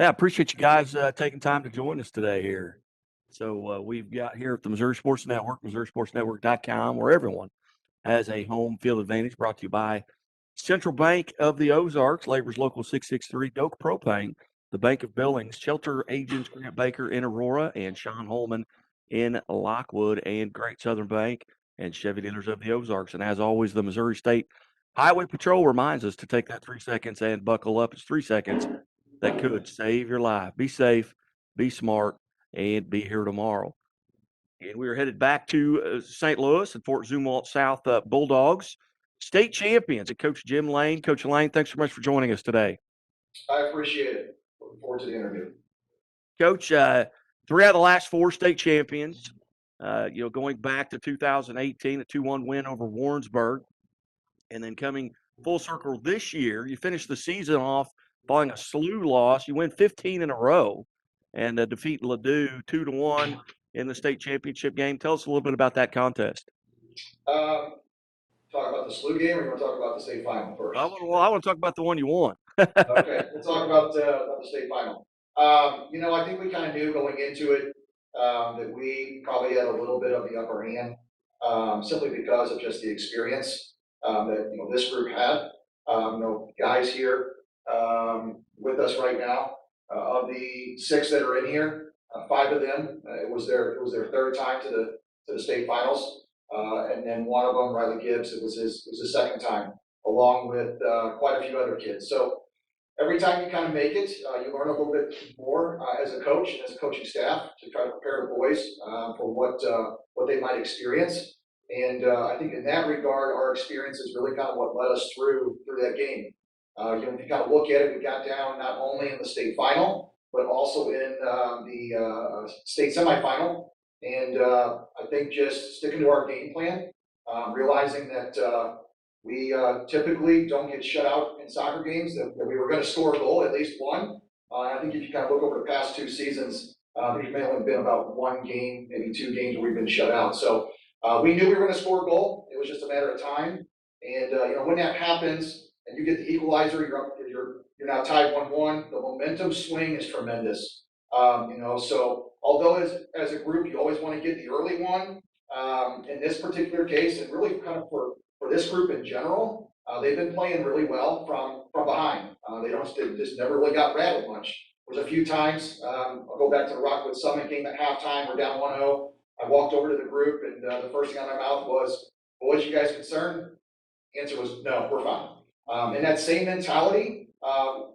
Hey, I appreciate you guys taking time to join us today here. So we've got here at the Missouri Sports Network, MissouriSportsNetwork.com, where everyone has a home field advantage, brought to you by Central Bank of the Ozarks, Labor's Local 663, Doak Propane, the Bank of Billings, Shelter Agents Grant Baker in Aurora, and Sean Holman in Lockwood, and Great Southern Bank and Chevy Dealers of the Ozarks. And as always, the Missouri State Highway Patrol reminds us to take that 3 seconds and buckle up. It's 3 seconds that could save your life. Be safe, be smart, and be here tomorrow. And we are headed back to St. Louis and Fort Zumwalt South Bulldogs, state champions, and Coach Jim Layne. Coach Layne, thanks so much for joining us today. I appreciate it. Looking forward to the interview. Coach, 3 out of the last 4 state champions. Going back to 2018, a 2-1 win over Warrensburg, and then coming full circle this year, you finished the season off following a slew loss. You win 15 in a row and defeat Ladue 2-1 in the state championship game. Tell us a little bit about that contest. Talk about the SLU game, or you want to talk about the state final first? I want to talk about the one you won. Okay, we'll talk about the state final. I think we kind of knew going into it that we probably had a little bit of the upper hand, simply because of just the experience that this group had. Guys here with us right now, of the 6 that are in here, 5 of them it was their 3rd time to the state finals. And then one of them, Riley Gibbs, it was his 2nd time, along with quite a few other kids. So every time you kind of make it, you learn a little bit more as a coach and as a coaching staff to try to prepare the boys for what they might experience. And I think in that regard, our experience is really kind of what led us through that game. If you kind of look at it, we got down not only in the state final, but also in the state semifinal. And I think just sticking to our game plan, realizing that we typically don't get shut out in soccer games, that we were going to score a goal, at least one. I think if you kind of look over the past 2 seasons, there's may only been about 1 game, maybe 2 games where we've been shut out. So we knew we were going to score a goal. It was just a matter of time. And when that happens and you get the equalizer, you're now tied 1-1. The momentum swing is tremendous. So although as a group you always want to get the early one, in this particular case, and really kind of for this group in general, they've been playing really well from behind. They just never really got rattled much. There's a few times, I'll go back to the Rockwood Summit game at halftime, we're down 1-0. I walked over to the group, and the first thing out of my mouth was, "Boys, you guys concerned?" The answer was, "No, we're fine." And that same mentality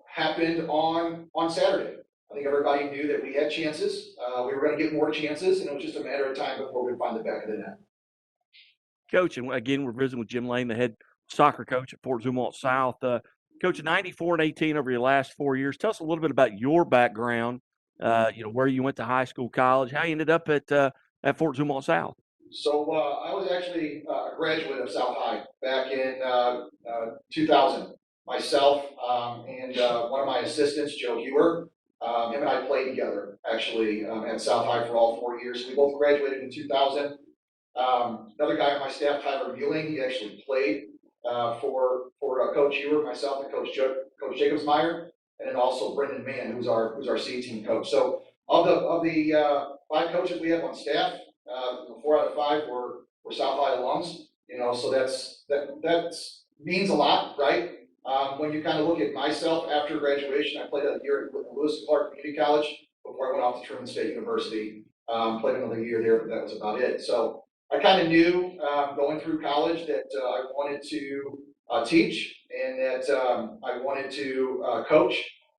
happened on Saturday. I think everybody knew that we had chances. We were going to get more chances, and it was just a matter of time before we'd find the back of the net. Coach, and again, we're visiting with Jim Layne, the head soccer coach at Fort Zumwalt South. Coach, 94-18 over your last 4 years. Tell us a little bit about your background, where you went to high school, college, how you ended up at Fort Zumwalt South. So I was actually a graduate of South High back in 2000. Myself and one of my assistants, Joe Hewer, him and I played together actually at South High for all 4 years. We both graduated in 2000. Another guy on my staff, Tyler Mueling, he actually played for Coach Hewer, myself, and Coach Jacobsmeyer, and then also Brendan Mann, who's our C team coach. So of the 5 coaches we have on staff, 4 out of 5 were South High alums. So that means a lot, right? When you kind of look at myself after graduation, I played a year with Lewis and Clark Community College before I went off to Truman State University. Played another year there, but that was about it. So I kind of knew going through college that I wanted to teach and that I wanted to coach.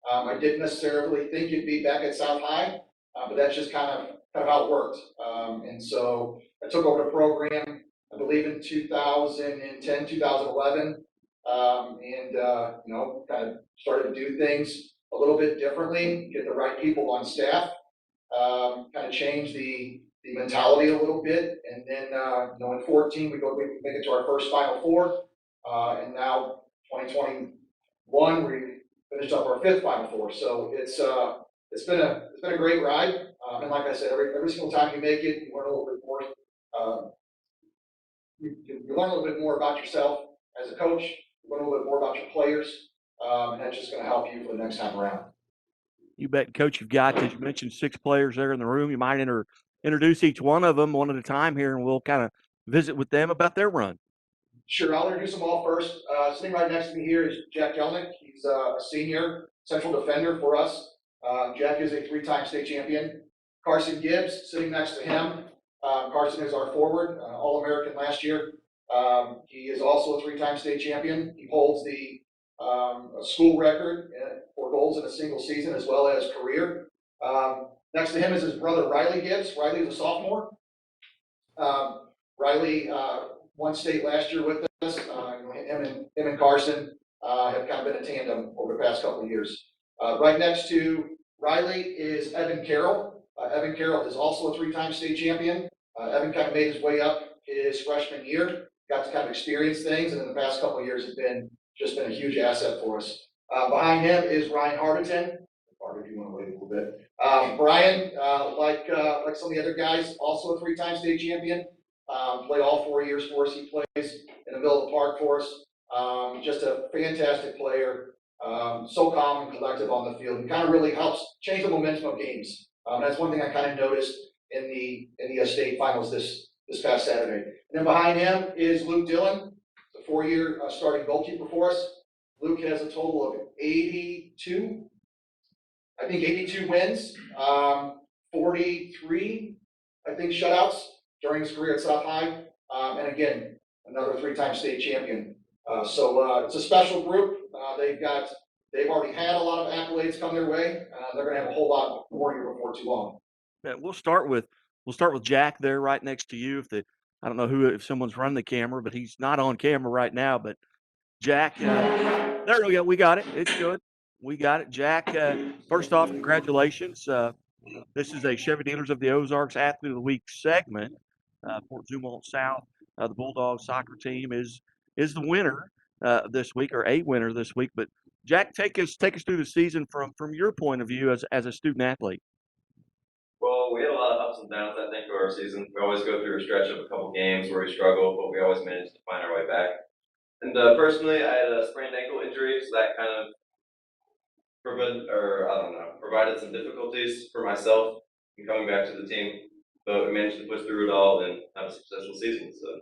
I didn't necessarily think it'd be back at South High, but that's just kind of how it worked. And so I took over the program, I believe in 2010, 2011, kind of started to do things a little bit differently, get the right people on staff, kind of change the mentality a little bit, and then in 14 we make it to our first Final Four, and now 2021 we finished up our 5th Final Four. So it's been a great ride, and like I said, every single time you make it, you learn a little bit more. You learn a little bit more about yourself as a coach. You learn a little bit more about your players, and that's just going to help you for the next time around. You bet, Coach. You've got, as you mentioned, 6 players there in the room. You might introduce each one of them one at a time here, and we'll kind of visit with them about their run. Sure, I'll introduce them all first. Sitting right next to me here is Jack Elnick. He's a senior central defender for us. Jack is a 3-time state champion. Carson Gibbs, sitting next to him. Carson is our forward, All-American last year. He is also a 3-time state champion. He holds the school record for goals in a single season as well as career. Next to him is his brother Riley Gibbs. Riley is a sophomore. Riley won state last year with us. Him and Carson have kind of been a tandem over the past couple of years. Right next to Riley is Evan Carroll. Evan Carroll is also a 3-time state champion. Evan kind of made his way up his freshman year, got to kind of experience things, and in the past couple of years has been a huge asset for us. Behind him is Ryan Harbington. If you want to wait a little bit. Brian, like some of the other guys, also a 3-time state champion. Played all 4 years for us. He plays in the middle of the park for us. Just a fantastic player. So calm and collective on the field. He kind of really helps change the momentum of games. That's one thing I kind of noticed in the state finals this past Saturday. And then behind him is Luke Dillon, the 4-year starting goalkeeper for us. Luke has a total of 82 wins, 43, I think, shutouts during his career at South High. And again, another 3-time state champion. So it's a special group. They've already had a lot of accolades come their way. They're going to have a whole lot more here before too long. Yeah, we'll start with Jack there right next to you. I don't know if someone's running the camera, but he's not on camera right now. But Jack, there we go. We got it. It's good. We got it. Jack, first off, congratulations. This is a Chevy Dealers of the Ozarks Athlete of the Week segment for Zumwalt South. The Bulldogs soccer team is the winner this week, or a winner this week. But Jack, take us through the season from your point of view as a student athlete. Well, we had a lot of ups and downs, I think, through our season. We always go through a stretch of a couple games where we struggle, but we always manage to find our way back. And personally, I had a sprained ankle injury, so that kind of provided some difficulties for myself in coming back to the team. But we managed to push through it all and have a successful season. So,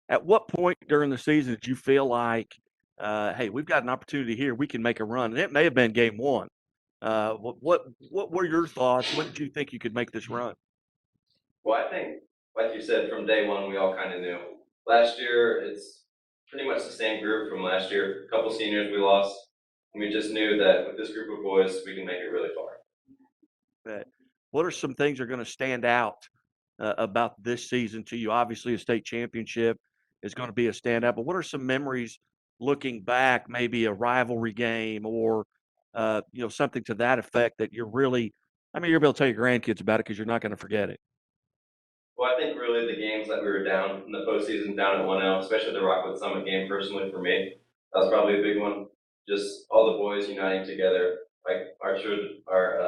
at what point during the season did you feel like, hey, we've got an opportunity here, we can make a run? And it may have been game 1. What were your thoughts? When did you think you could make this run? Well, I think, like you said, from day one, we all kind of knew. Last year, it's pretty much the same group from last year. A couple seniors we lost. And we just knew that with this group of boys, we can make it really far. But what are some things that are going to stand out about this season to you? Obviously, a state championship is going to be a standout, but what are some memories looking back, maybe a rivalry game or something to that effect that you're able to tell your grandkids about it because you're not going to forget it? Well, I think really the games that we were down in the postseason, down at 1-0, especially the Rockwood Summit game, personally for me, that was probably a big one. Just all the boys uniting together. Like our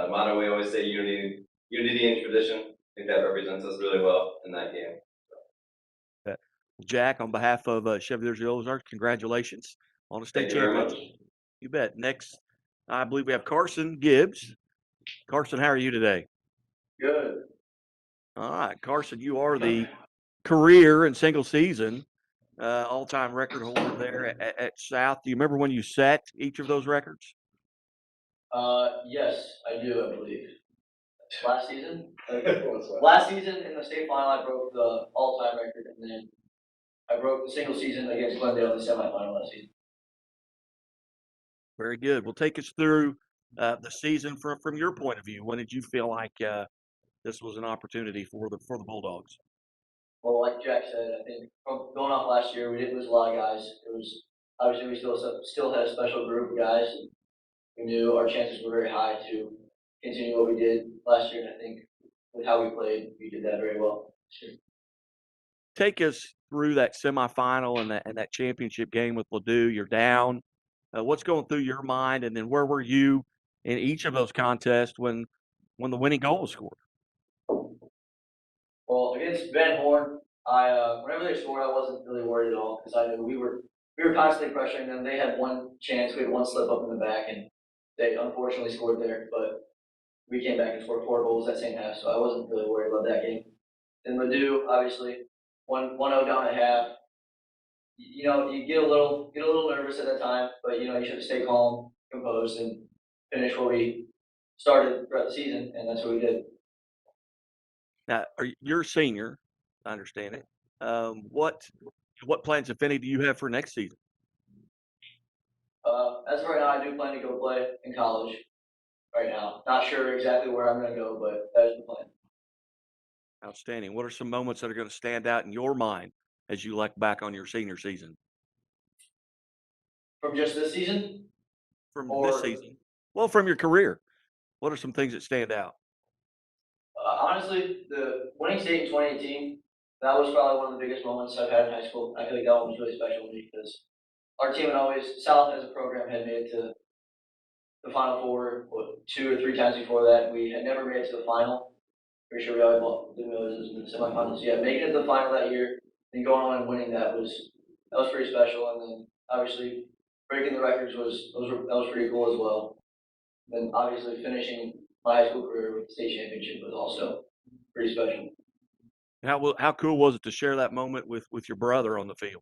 motto, we always say unity and tradition. I think that represents us really well in that game. So. Jack, on behalf of Chevy Dealers of the Ozarks, congratulations on the state championship. You bet. Next, I believe we have Carson Gibbs. Carson, how are you today? Good. All right, Carson, you are the career and single season all-time record holder there at South. Do you remember when you set each of those records? Yes, I do, I believe. Last season? Last season in the state final, I broke the all-time record, and then I broke the single season against Glendale in the semifinal last season. Very good. Well, take us through the season from your point of view. When did you feel like this was an opportunity for the Bulldogs? Well, like Jack said, I think from going off last year, we didn't lose a lot of guys. It was obviously we still had a special group of guys. And we knew our chances were very high to continue what we did last year, and I think with how we played, we did that very well. Sure. Take us through that semifinal and that championship game with Ladue. You're down. What's going through your mind, and then where were you in each of those contests when the winning goal was scored? Well, against Van Horn, whenever they scored, I wasn't really worried at all because I knew we were constantly pressuring them. They had one chance, we had one slip up in the back, and they unfortunately scored there, but we came back and scored 4 goals that same half, so I wasn't really worried about that game. And Ladue, obviously, 1-0 down at half. You know, you get a little nervous at that time, but you know, you should stay calm, composed, and finish where we started throughout the season, and that's what we did. Now, you're a senior, I understand it. What plans, if any, do you have for next season? As of right now, I do plan to go play in college. Right now, not sure exactly where I'm going to go, but that is the plan. Outstanding. What are some moments that are going to stand out in your mind as you look back on your senior season? From just this season, From or this season? Well, from your career. What are some things that stand out? honestly, the winning state in 2018, that was probably one of the biggest moments I've had in high school. I feel like that one was really special to me because our team had always, South as a program had made it to the Final Four 2 or 3 times before that. We had never made it to the final. Pretty sure we always didn't know it was in the semifinals. Yeah, making it to the final that year and going on and winning that was pretty special. And then obviously breaking the records that was pretty cool as well. Then obviously finishing my high school career with the state championship was also pretty special. How cool was it to share that moment with your brother on the field?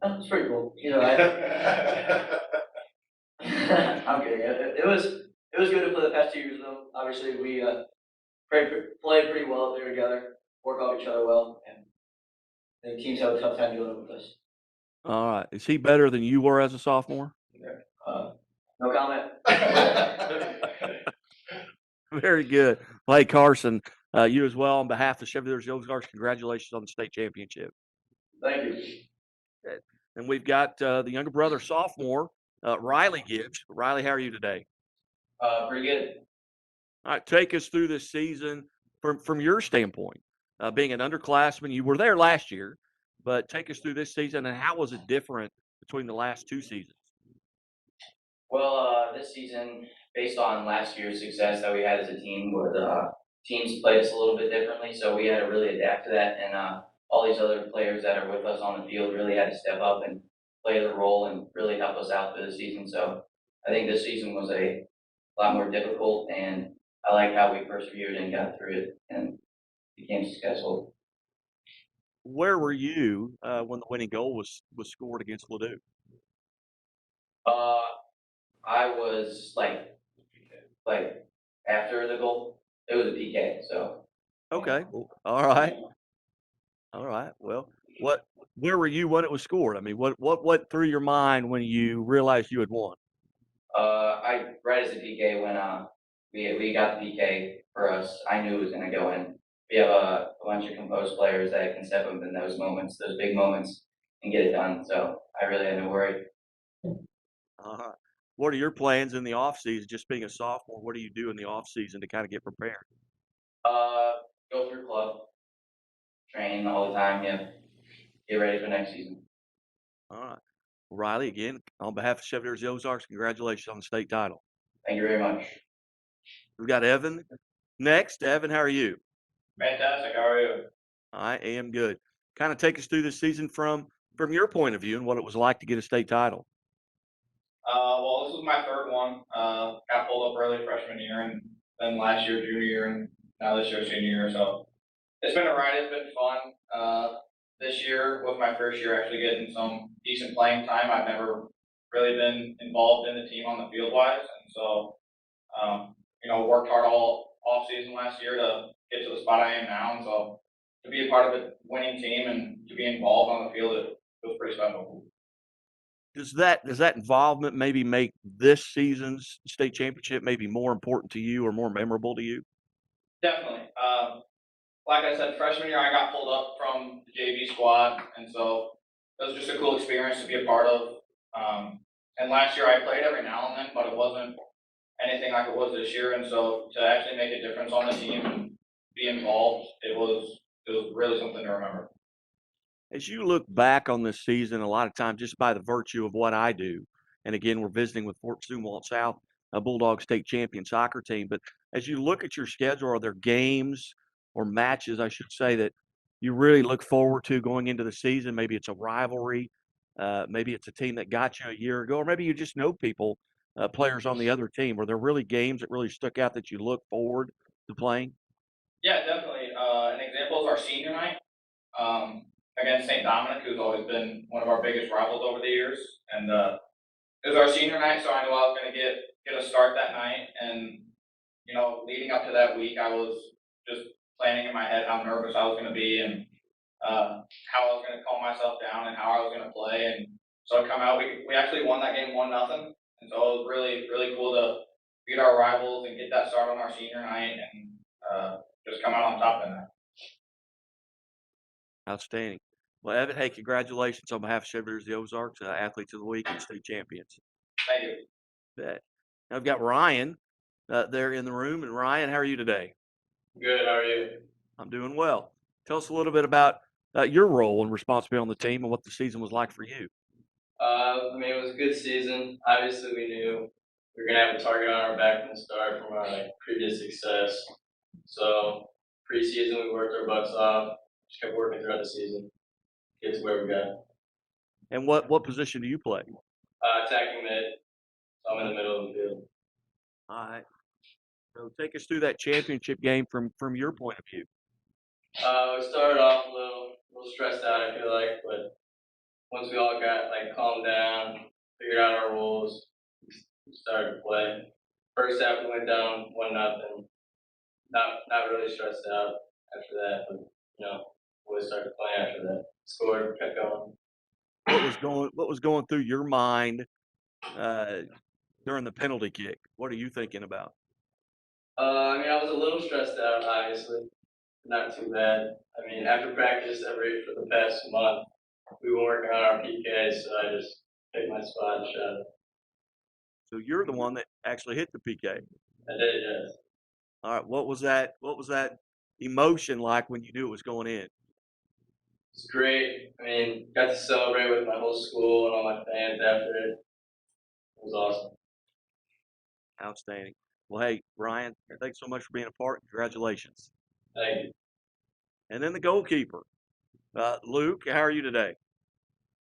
It's pretty cool. You know, I'm kidding. It was good to play the past 2 years with them. Obviously, we played pretty well there together, work off each other well, and the teams have a tough time dealing with us. All right. Is he better than you were as a sophomore? No comment. Very good. Well, hey, Carson, you as well, on behalf of Chevrolet Ozarks, congratulations on the state championship. Thank you. And we've got the younger brother, sophomore, Riley Gibbs. Riley, how are you today? Pretty good. All right, take us through this season from your standpoint. Being an underclassman, you were there last year, but take us through this season and how was it different between the last 2 seasons? Well, this season, based on last year's success that we had as a team, teams played us a little bit differently, so we had to really adapt to that. And all these other players that are with us on the field really had to step up and play the role and really help us out for the season. So I think this season was a lot more difficult, and I like how we persevered and got through it and became successful. Where were you when the winning goal was scored against Ladue? I was like after the goal, it was a PK. So Okay. All right. All right. Well, where were you when it was scored? I mean, what went through your mind when you realized you had won? I right as the PK when we got the PK for us, I knew it was gonna go in. We have a bunch of composed players that can step up in those moments, those big moments, and get it done. So I really had no worry. Uh-huh. What are your plans in the off season? Just being a sophomore, what do you do in the off season to kind of get prepared? Go through club, train all the time. Yeah, get ready for next season. All right. Riley, again, on behalf of Chevrolet Ozarks, congratulations on the state title. Thank you very much. We've got Evan next. Evan, how are you? Fantastic. How are you? I am good. Kind of take us through this season from your point of view and what it was like to get a state title. Well, this was my third one. Got pulled up early freshman year, and then last year junior year, and now this year senior year. So it's been a ride. It's been fun. This year was my first year actually getting some decent playing time. I've never really been involved in the team on the field wise, and so worked hard all off season last year to get to the spot I am now. And so to be a part of a winning team and to be involved on the field, it was pretty special. Does that involvement maybe make this season's state championship maybe more important to you or more memorable to you? Definitely. Like I said, freshman year I got pulled up from the JV squad, and so it was just a cool experience to be a part of. And last year I played every now and then, but it wasn't anything like it was this year. And so to actually make a difference on the team and be involved, it was really something to remember. As you look back on this season, a lot of times just by the virtue of what I do, and again, we're visiting with Fort Zumwalt South, a Bulldog state champion soccer team. But as you look at your schedule, are there games or matches, I should say, that you really look forward to going into the season? Maybe it's a rivalry, maybe it's a team that got you a year ago, or maybe you just know people players on the other team? Were there really games that really stuck out that you look forward to playing? Yeah, definitely. An example is our senior night against St. Dominic, who's always been one of our biggest rivals over the years. And it was our senior night, so I knew I was going to get a start that night. And leading up to that week, I was just planning in my head how nervous I was going to be and how I was going to calm myself down and how I was going to play. And so it come out, we actually won that game 1-0. And so it was really, really cool to beat our rivals and get that start on our senior night and just come out on top that night. Outstanding. Well, Evan, hey, congratulations on behalf of Chevrolet the Ozarks, Athletes of the Week and state champions. Thank you. Bet. Now I've got Ryan there in the room. And Ryan, how are you today? Good, how are you? I'm doing well. Tell us a little bit about your role and responsibility on the team and what the season was like for you. It was a good season. Obviously, we knew we were going to have a target on our back from the start from our previous success. So, preseason, we worked our butts off, just kept working throughout the season, get to where we got. And what position do you play? Attacking mid, so I'm in the middle of the field. All right. So take us through that championship game from your point of view. We started off a little stressed out, I feel like, but once we all got calmed down, figured out our roles, we started to play. First half we went down 1-0. Not really stressed out after that, but we started playing after that. Scored, kept going. What was going through your mind during the penalty kick? What are you thinking about? I was a little stressed out, obviously. Not too bad. After practice for the past month, we were working on our PK, so I just picked my spot and shot it. So you're the one that actually hit the PK. I did, yes. All right. What was that emotion like when you knew it was going in? It's great. Got to celebrate with my whole school and all my fans after it. It was awesome. Outstanding. Well, hey, Ryan, thanks so much for being a part. Congratulations. Thank you. And then the goalkeeper, Luke, how are you today?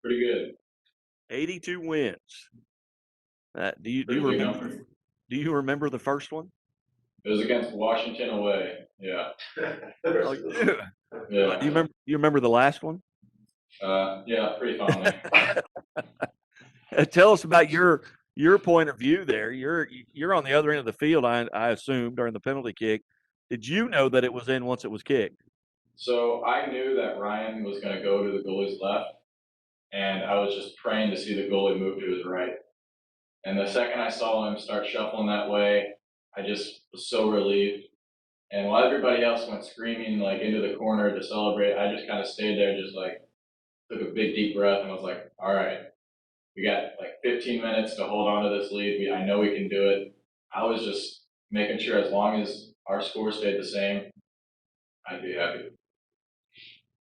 Pretty good. 82 wins. Do you Pretty big remember? number. Do you remember the first one? It was against Washington away. Yeah. Oh, you do. Yeah. Do you remember the last one? Yeah, pretty fondly. Tell us about your point of view there. You're on the other end of the field, I assume, during the penalty kick. Did you know that it was in once it was kicked? So I knew that Ryan was going to go to the goalie's left, and I was just praying to see the goalie move to his right. And the second I saw him start shuffling that way, I just was so relieved. And while everybody else went screaming into the corner to celebrate, I just kind of stayed there, just took a big deep breath, and was like, all right, we got 15 minutes to hold on to this lead. I know we can do it. I was just making sure as long as our score stayed the same, I'd be happy.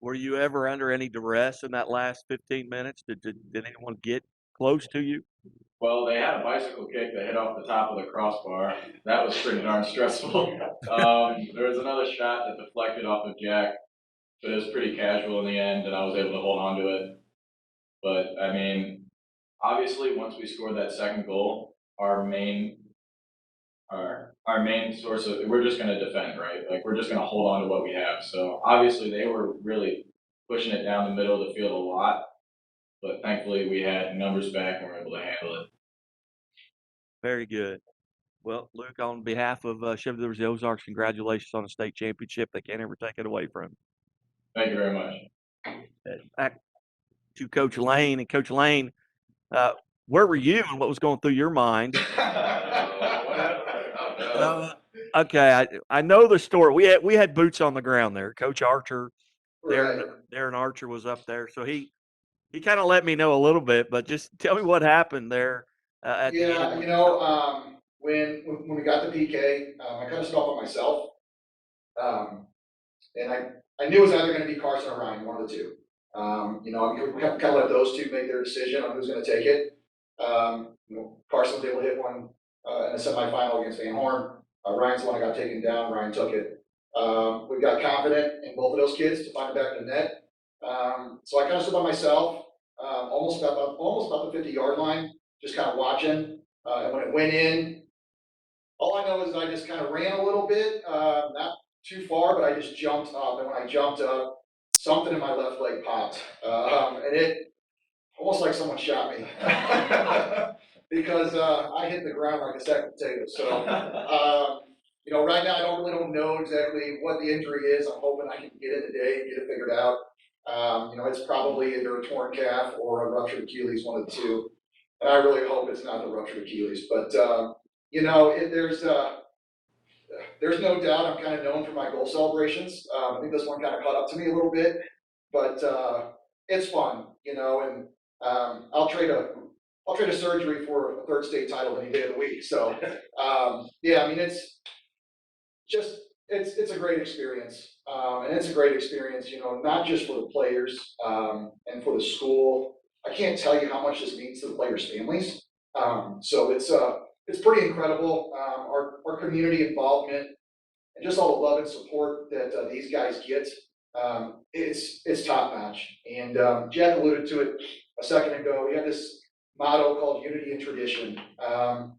Were you ever under any duress in that last 15 minutes? Did anyone get close to you? Well, they had a bicycle kick that hit off the top of the crossbar. That was pretty darn stressful. There was another shot that deflected off of Jack, but it was pretty casual in the end, and I was able to hold on to it. But, obviously, once we scored that second goal, our main source of, we're just going to defend, right? We're just going to hold on to what we have. So obviously they were really pushing it down the middle of the field a lot, but thankfully we had numbers back and were able to handle it. Very good. Well, Luke, on behalf of Chevrolet the Ozarks, congratulations on a state championship. They can't ever take it away from you. Thank you very much. Back to Coach Layne. And Coach Layne, where were you and what was going through your mind? Okay, I know the story. We had boots on the ground there. Coach Archer, Darren Archer was up there, so he kind of let me know a little bit. But just tell me what happened there at the end. When we got the PK, I kind of stopped on myself, and I knew it was either going to be Carson or Ryan, one of the two. We kind of let those two make their decision on who's going to take it. Carson was able to hit one in the semifinal against Van Horn. Ryan's the one that got taken down. Ryan took it. We got confident in both of those kids to find it back in the net. So I kind of stood by myself, almost about the 50-yard line, just kind of watching. And when it went in, all I know is I just kind of ran a little bit, not too far, but I just jumped up. And when I jumped up, something in my left leg popped. And it almost like someone shot me. Because I hit the ground like a sack of potatoes. So, right now I really don't know exactly what the injury is. I'm hoping I can get in today and get it figured out. It's probably either a torn calf or a ruptured Achilles, one of the two. And I really hope it's not the ruptured Achilles. But, there's no doubt I'm kind of known for my goal celebrations. I think this one kind of caught up to me a little bit. But it's fun, and I'll trade a surgery for a third state title any day of the week. So, it's a great experience. And it's a great experience, not just for the players and for the school. I can't tell you how much this means to the players' families. So it's pretty incredible. Our community involvement and just all the love and support that these guys get. It's top notch. And Jack alluded to it a second ago. We have this motto called unity and tradition.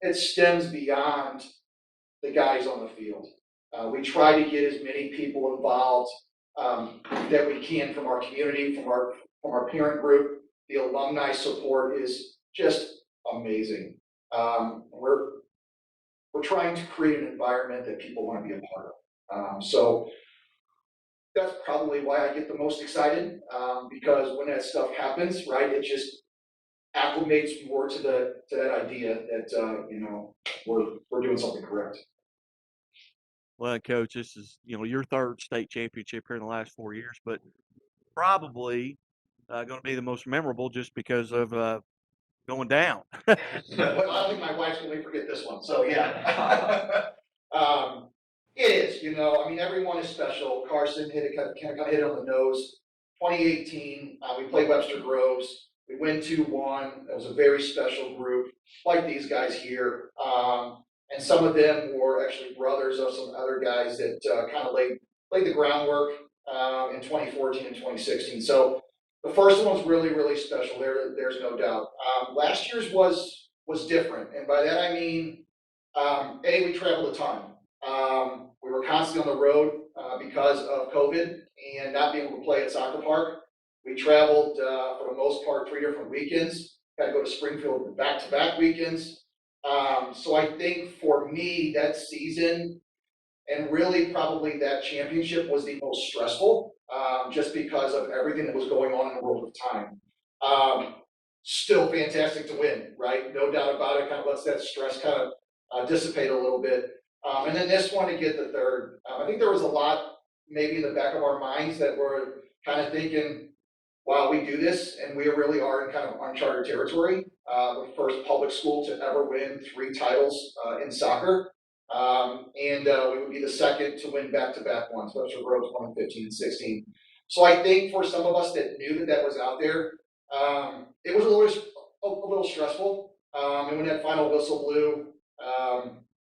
It stems beyond the guys on the field. We try to get as many people involved that we can from our community, from our parent group. The alumni support is just amazing. We're trying to create an environment that people want to be a part of. So that's probably why I get the most excited, because when that stuff happens, right, it just acclimates more to that idea that we're doing something correct. Well, Coach, this is your third state championship here in the last 4 years, but probably going to be the most memorable just because of going down. Well, I don't think my wife's going to forget this one. So yeah, it is. Everyone is special. Carson hit it on the nose. 2018, we played Webster Groves. We win 2-1. It was a very special group, like these guys here. And some of them were actually brothers of some other guys that kind of laid the groundwork in 2014 and 2016. So the first one was really, really special. There's no doubt. Last year's was different, and by that I mean, we traveled a ton. We were constantly on the road because of COVID and not being able to play at Soccer Park. We traveled for the most part 3 different weekends. Got to go to Springfield back-to-back weekends. So I think for me that season and really probably that championship was the most stressful, just because of everything that was going on in the world at the time. Still fantastic to win, right? No doubt about it. Kind of lets that stress kind of dissipate a little bit. And then this one to get the third. I think there was a lot maybe in the back of our minds that were kind of thinking, wow, we do this and we really are in kind of uncharted territory. The first public school to ever win 3 titles in soccer. And we would be the second to win back-to-back ones. Webster Groves won in 15 and 16. So I think for some of us that knew that was out there, it was a little stressful. And when that final whistle blew,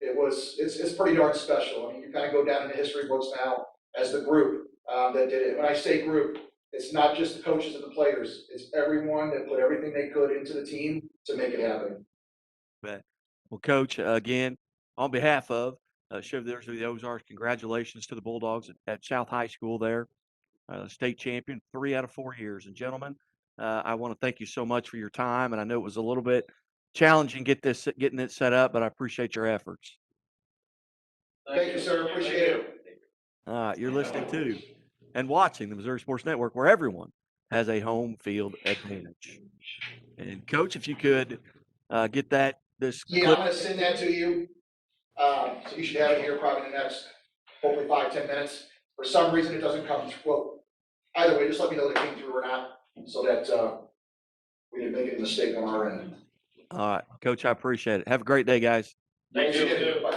it's pretty darn special. I mean, you kind of go down in the history books now as the group that did it. When I say group, it's not just the coaches and the players. It's everyone that put everything they could into the team to make it happen. Bet. Well, Coach, again, on behalf of Chevaliers of the Ozarks, congratulations to the Bulldogs at South High School there, state champion 3 out of 4 years. And gentlemen, I want to thank you so much for your time. And I know it was a little bit challenging getting it set up, but I appreciate your efforts. Thank you, sir. Appreciate it. All right, you're listening to and watching the Missouri Sports Network, where everyone has a home field advantage. And Coach, if you could get this Yeah, clip. I'm going to send that to you. So you should have it here probably in the next, hopefully 5-10 minutes. For some reason, it doesn't come through. Well, either way, just let me know that it came through or not, so that we didn't make a mistake on our end. All right, Coach, I appreciate it. Have a great day, guys. Thank you. Bye.